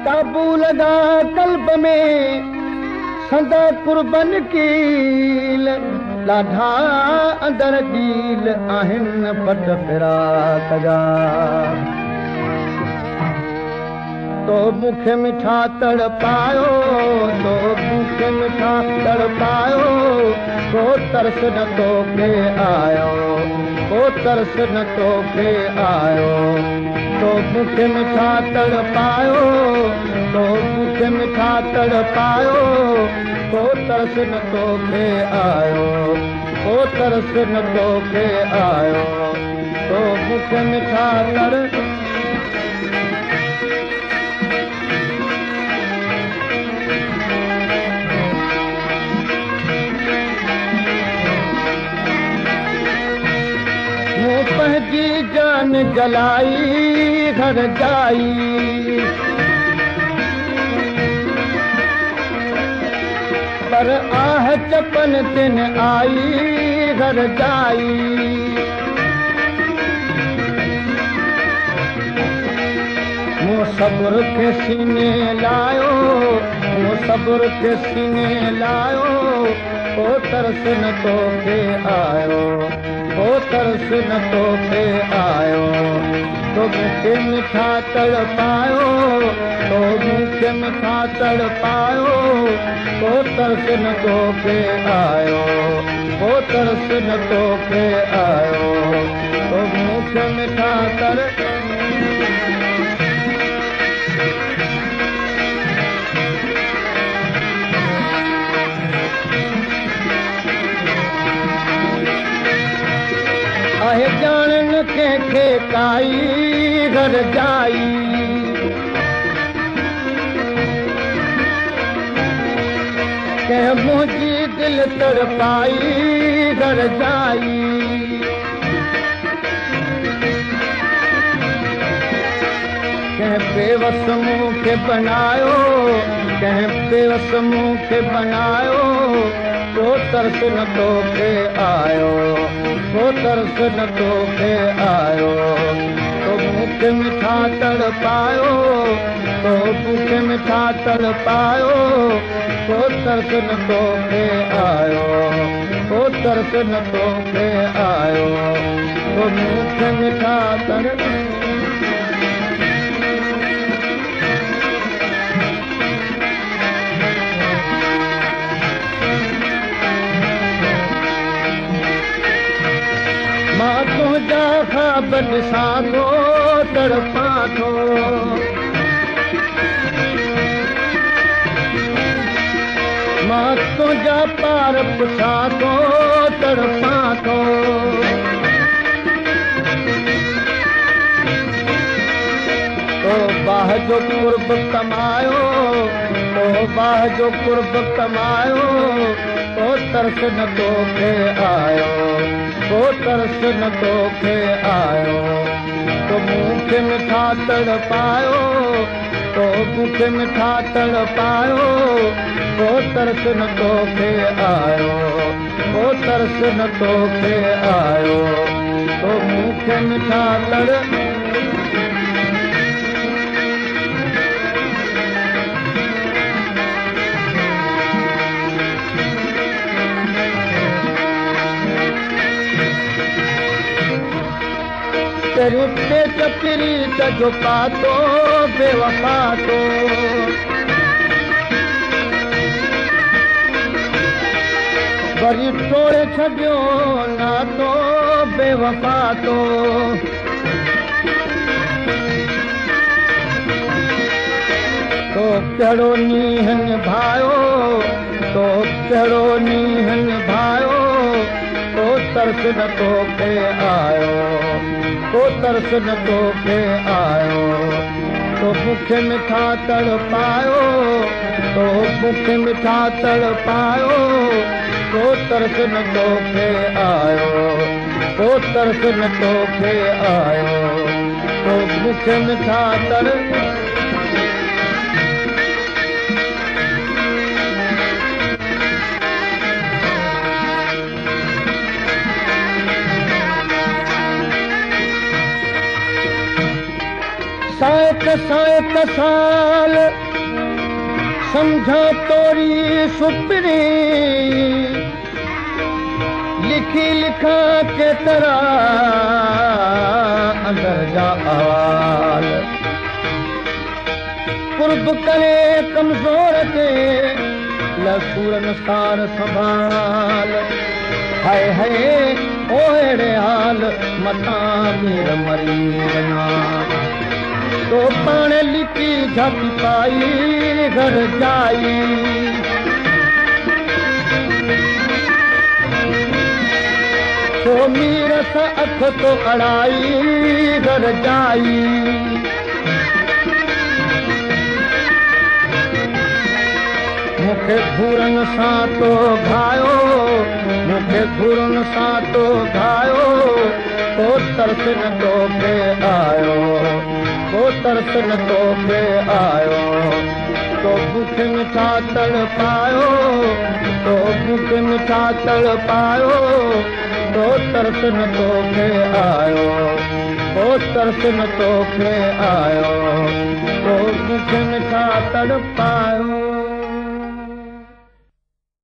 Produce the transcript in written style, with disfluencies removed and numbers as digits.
काबू लगा कल्ब में संदा कुर्बन कील लाढा अंदर डील आहिन पट फिराक जा तो मुखे मिठा तड़ पायो तो मुखे मिठा तड़ पायो को तरस न तो के आयो को तरस न तो के आयो तो मुखे मिठा तड़ पायो तो मुखे मिठा तड़ पायो को तरस न तो के आयो को तरस न तो के आयो तो मुखे मिठा तड़ पंहिंजी जान जलाई घर जाई पर आह चपन दिन आई घर जाई मूं सब्र के सीने लायो मूं सब्र के सीने लायो ओ तरस न तो के आयो ओ तरस न तो के आयो तो मुखे मिठा तड़ पायो तो मुखे मिठा तड़ पायो ओ तरस न तो के आयो ओ तरस न तो के आयो तो मुखे मिठा तड़ आहे जान के काई घर जाई के मुझी दिल तड़पाई घर जाई के बेवस मुँह के बनायो के बेवस मुँह के बनायो तो तरस न तो के आयो तो तरस न तो के आयो तो मुखे मिठा तड़ पायो तो मुखे मिठा तड़ पायो तो तरस न तो के आयो तो तरस न तो के आयो तो मुखे मिठा तड़ मां तुझा ख्वाब ॾिसां थो तड़पां थो मां तुझा पार पुछां थो तड़पां थो तो बाह जो कुर्ब कमायो तो बाह जो कुर्ब कमायो तो तरस न तो के आयो तो तरस न तो के आयो तो मुखे मिठा तड़ पायो तो मुखे मिठा तड़ पायो तो तरस न तो के आयो तो तरस न तो के आयो तो मुखे मिठा तड़ तेरी पेट फिरी जो पातो बेवफा तो वरी तोड़े छॾियो ना तो बेवफा तो कहिड़ो नींहं निभायो तो कहिड़ो नींहं निभायो तो तरस न तो के आयो तो तरस न तो के आयो तो मुखे मिठा तड़ पायो तो मुखे मिठा तड़ पायो तो तरस न तो के आयो तो तरस न तो के आयो तो मुखे मिठा तड़ सायक साल समझा तोरी सुपरी लिखी लिखा के तरह अंदर जा आवाल कुर्ब करे कमजोर के लसूरन सार संभाल हाय हाय ओड़े हाल मथा मीर मरी वञा तो पाण लिखी झपी पाई घर जाई तो मीर सा अख तो अड़ाई घर जाई मुखे घूरन सां तो घायो मुखे घूरन सां तो घायो तो तरस न तोखे आयो तो तरस न तोखे आयो तो बुख मिठा तड़ पायो तो बुख मिठा तड़ पायो तो तरस न तोखे आयो तो तरस न तोखे आयो तो बुख मिठा तड़ पायो